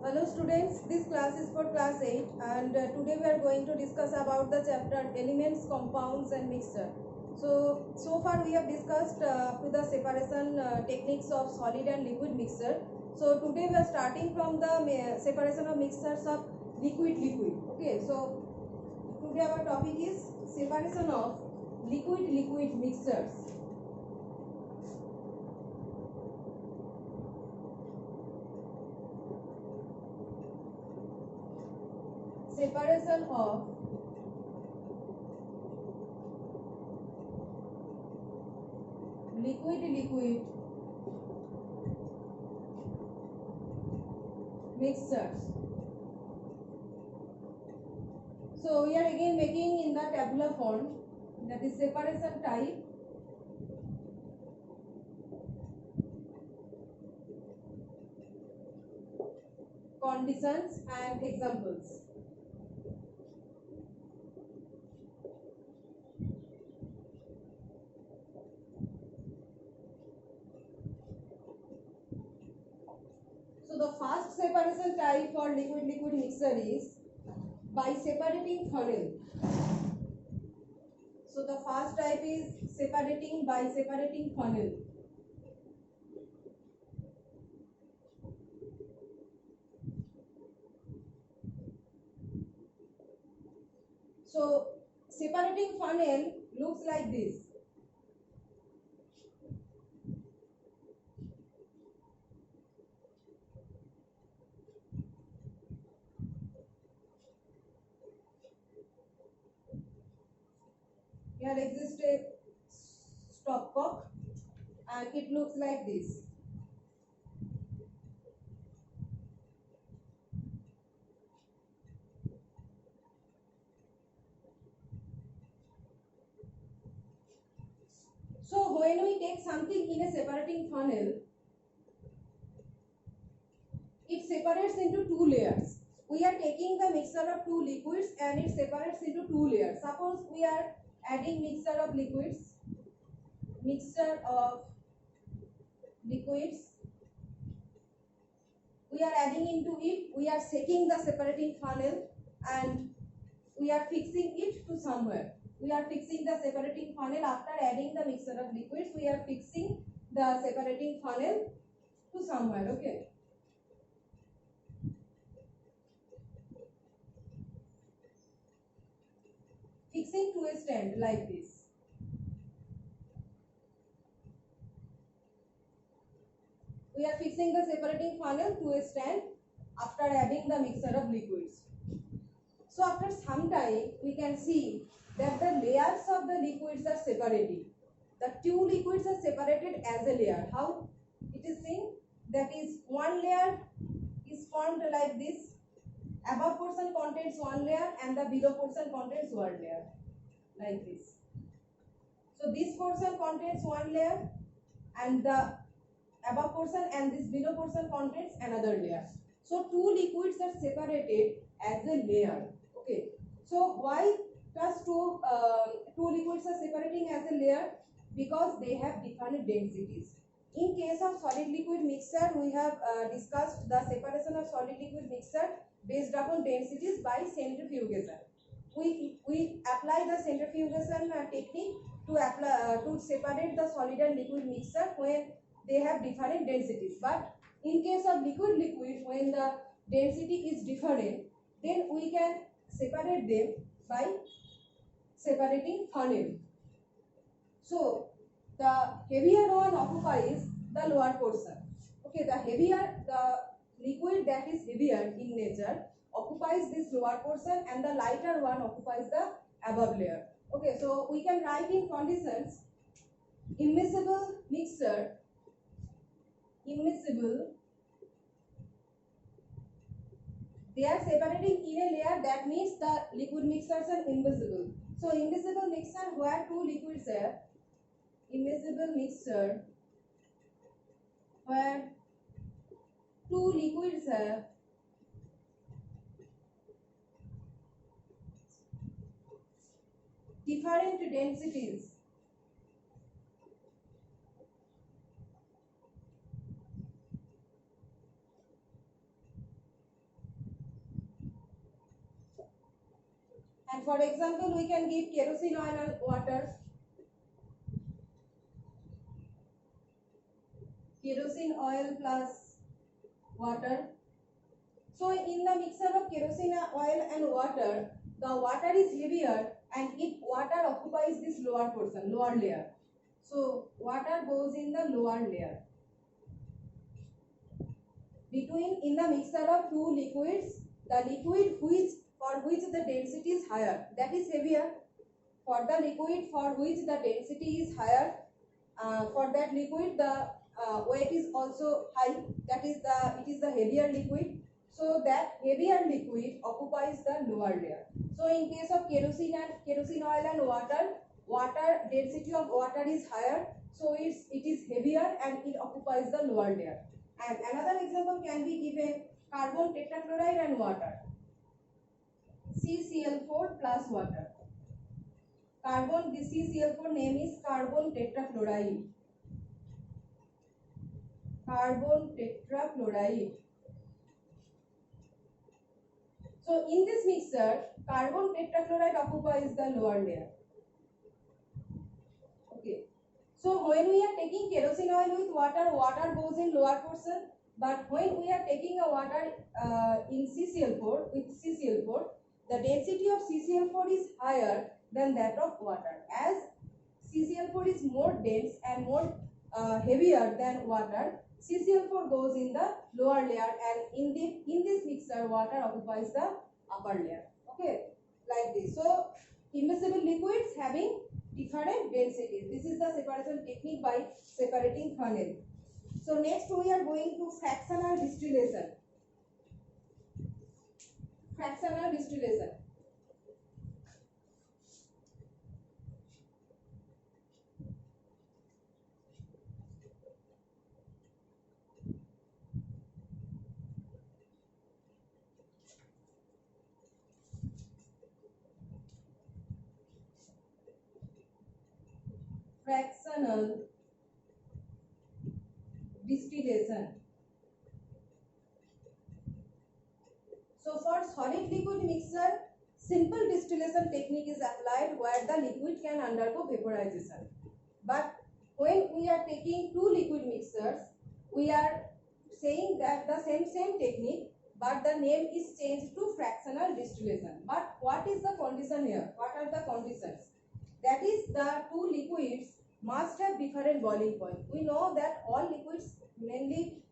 Hello students, this class is for class 8 and today we are going to discuss about the chapter elements, compounds and mixture. So far we have discussed up to the separation techniques of solid and liquid mixture. So today we are starting from the separation of mixtures of liquid. Okay, so today our topic is separation of liquid mixtures. Separation of liquid mixtures. So we are again making in the tabular form, that is separation type, conditions and examples. So the first separation type for liquid mixture is by separating funnel. So the first type is separating by separating funnel. So separating funnel looks like this. Here exists a stopcock and it looks like this. So when we take something in a separating funnel, it separates into two layers. We are taking the mixture of two liquids and it separates into two layers. Suppose we are adding mixture of liquids, we are adding into it, we are shaking the separating funnel and we are fixing it to somewhere. We are fixing the separating funnel after adding the mixture of liquids. We are fixing the separating funnel to somewhere. Okay. Fixing to a stand like this. We are fixing the separating funnel to a stand after adding the mixture of liquids. So after some time, we can see that the layers of the liquids are separating. The two liquids are separated as a layer. How it is seen? That is, one layer is formed like this. Above portion contains one layer and the below portion contains one layer. Like this. So this portion contains one layer and the above portion and this below portion contains another layer. So two liquids are separated as a layer. Okay. So why does two liquids are separating as a layer? Because they have different densities. In case of solid liquid mixture, we have discussed the separation of solid liquid mixture based upon densities by centrifugation. We apply the centrifugation technique to separate the solid and liquid mixture when they have different densities. But in case of liquid, when the density is different, then we can separate them by separating funnel. So the heavier one occupies the lower portion. Okay, the liquid that is heavier in nature occupies this lower portion and the lighter one occupies the above layer. Okay, so we can write in conditions immiscible mixture. They are separating in a layer, that means the liquid mixtures are immiscible. So immiscible mixture where two liquids are, immiscible mixture where two liquids have different densities. And for example, we can give kerosene oil and water. Kerosene oil plus water. So in the mixture of kerosene oil and water, the water is heavier and water occupies this lower portion, lower layer. So water goes in the lower layer. In the mixture of two liquids, the liquid for which the density is higher, that is heavier. For the liquid for which the density is higher, for that liquid the weight is also high. It is the heavier liquid. So that heavier liquid occupies the lower layer. So in case of kerosene oil and water density of water is higher, so it is heavier and it occupies the lower layer. And another example can be given: carbon tetrachloride and water, CCl4 plus water. This CCl4 name is carbon tetrachloride. Carbon tetrachloride. So in this mixture, carbon tetrachloride occupies the lower layer. Okay. So when we are taking kerosene oil with water, water goes in lower portion. But when we are taking a water in CCl4 with CCl4, the density of CCl4 is higher than that of water. As CCl4 is more dense and more heavier than water, CCl4 goes in the lower layer, and in this mixture, water occupies the upper layer. Okay, like this. So immiscible liquids having different densities. This is the separation technique by separating funnel. So next we are going to fractional distillation. Fractional distillation. Fractional distillation. So for solid liquid mixture, simple distillation technique is applied where the liquid can undergo vaporization. But when we are taking two liquid mixtures, we are saying that the same technique, but the name is changed to fractional distillation. But what is the condition here? What are the conditions? That is, the two liquids must have different boiling point. We know that all liquids, mainly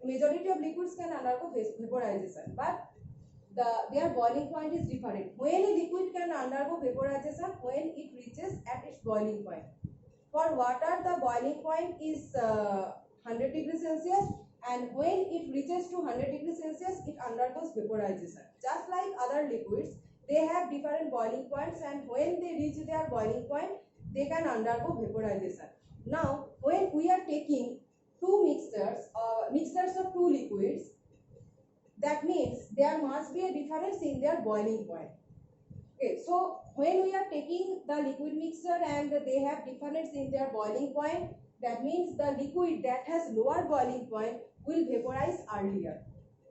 majority of liquids can undergo vaporization, but their boiling point is different. When a liquid can undergo vaporization, when it reaches at its boiling point. For water, the boiling point is 100 degrees Celsius, and when it reaches to 100 degrees Celsius, it undergoes vaporization. Just like other liquids, they have different boiling points, and when they reach their boiling point, they can undergo vaporization. Now, when we are taking two mixtures of two liquids, that means there must be a difference in their boiling point. Okay, so when we are taking the liquid mixture and they have difference in their boiling point, that means the liquid that has lower boiling point will vaporize earlier.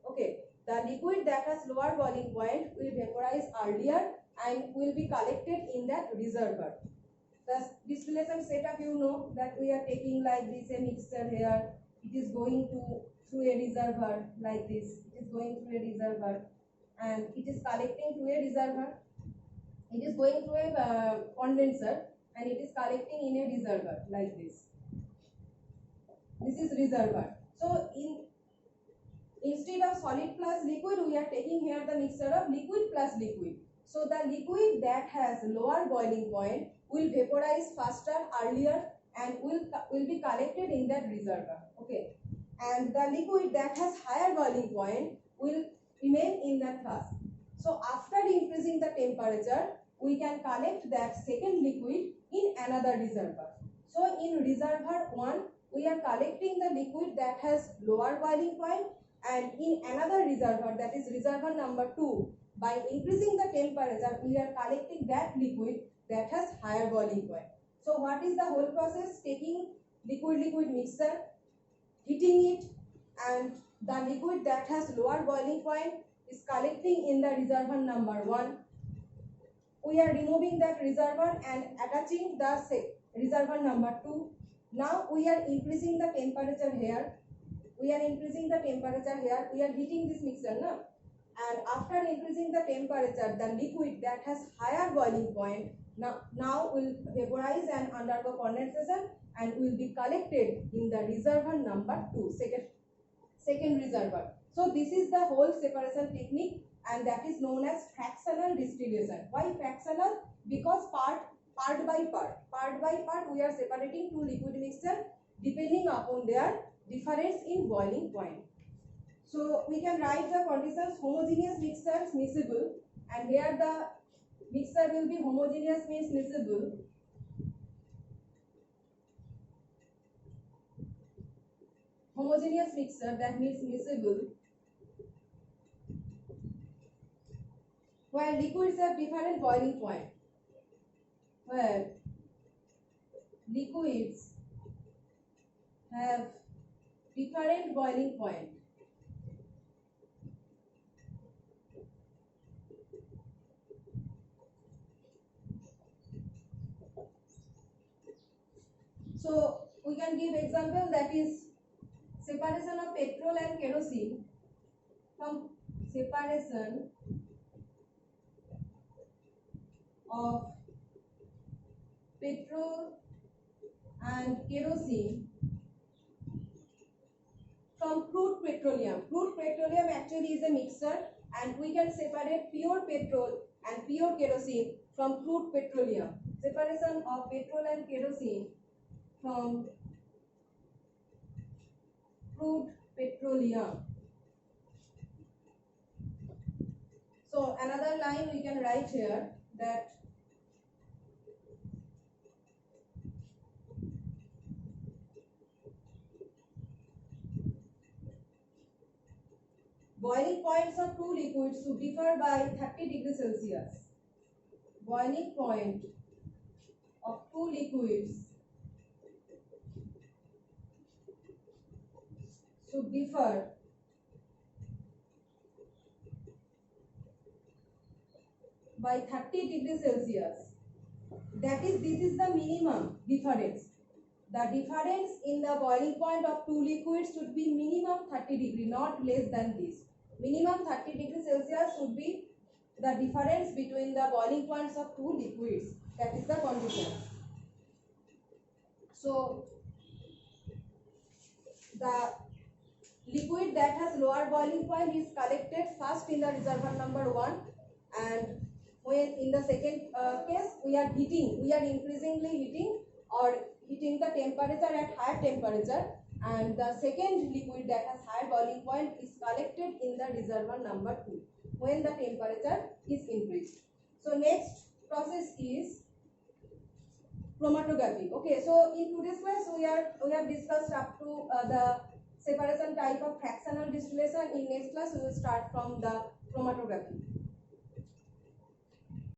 Okay, the liquid that has lower boiling point will vaporize earlier and will be collected in that reservoir. The distillation setup, you know that we are taking like this a mixture here. It is going through a reservoir like this. It is going through a reservoir and it is collecting through a reservoir. It is going through a condenser and it is collecting in a reservoir like this. This is reservoir. So instead of solid plus liquid, we are taking here the mixture of liquid plus liquid. So the liquid that has lower boiling point will vaporize faster, earlier, and will be collected in that reservoir. Okay, and the liquid that has higher boiling point will remain in that flask. So after increasing the temperature, we can collect that second liquid in another reservoir. So in reservoir 1, we are collecting the liquid that has lower boiling point, and in another reservoir, that is reservoir number 2, by increasing the temperature, we are collecting that liquid that has higher boiling point. So what is the whole process? Taking liquid mixture, heating it, and the liquid that has lower boiling point is collecting in the reservoir number 1. We are removing that reservoir and attaching the reservoir number 2. Now we are increasing the temperature here. We are increasing the temperature here. We are heating this mixture now. And after increasing the temperature, the liquid that has higher boiling point now will vaporize and undergo condensation and will be collected in the reservoir number 2, second reservoir. So this is the whole separation technique, and that is known as fractional distillation. Why fractional? Because part by part we are separating two liquid mixture depending upon their difference in boiling point. So we can write the conditions: homogeneous mixtures miscible, and here the mixture will be homogeneous means miscible. Homogeneous mixture, that means miscible, where liquids have different boiling point. Where liquids have different boiling point. So we can give example, that is separation of petrol and kerosene from separation of petrol and kerosene from crude petroleum. Crude petroleum actually is a mixture, and we can separate pure petrol and pure kerosene from crude petroleum. Separation of petrol and kerosene from crude petroleum. So another line we can write here, that boiling points of two liquids should differ by 30 degrees Celsius. Boiling point of two liquids should differ by 30 degrees Celsius. That is, this is the minimum difference. The difference in the boiling point of two liquids should be minimum 30 degree, not less than this. Minimum 30 degrees Celsius should be the difference between the boiling points of two liquids. That is the condition. So the liquid that has lower boiling point is collected first in the reservoir number 1, and when in the second case we are increasingly heating or heating the temperature at higher temperature, and the second liquid that has higher boiling point is collected in the reservoir number 2 when the temperature is increased. So next process is chromatography. Okay, so in today's class we have discussed up to the separation type of fractional distillation. In next class we will start from the chromatography.